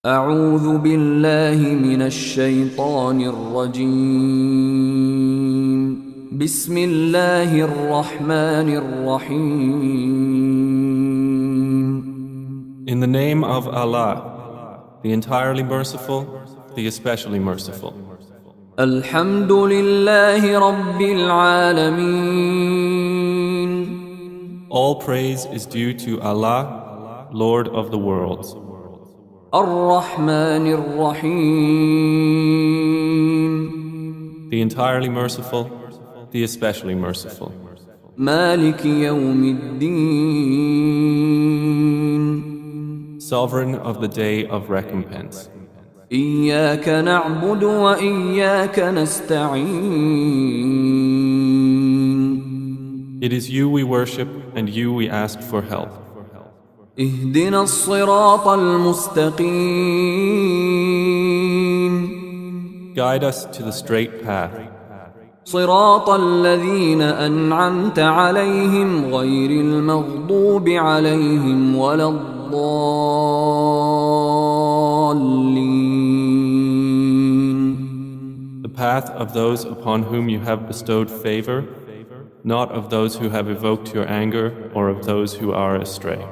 أعوذ بالله من الشيطان الرجيم بسم الله الرحمن الرحيم In the name of Allah, the entirely merciful, the especially merciful. الحمد لله رب العالمين All praise is due to Allah, Lord of the worlds. الرحمن الرحيم The entirely merciful, the especially merciful. مالك يوم الدين Sovereign of the day of recompense. إياك نعبد وإياك نستعين It is you we worship and you we ask for help. اهدنا الصراط المستقيم Guide us to the straight path. صراط الذين أنعمت عليهم غير المغضوب عليهم ولا الضالين The path of those upon whom you have bestowed favor, not of those who have evoked your anger or of those who are astray.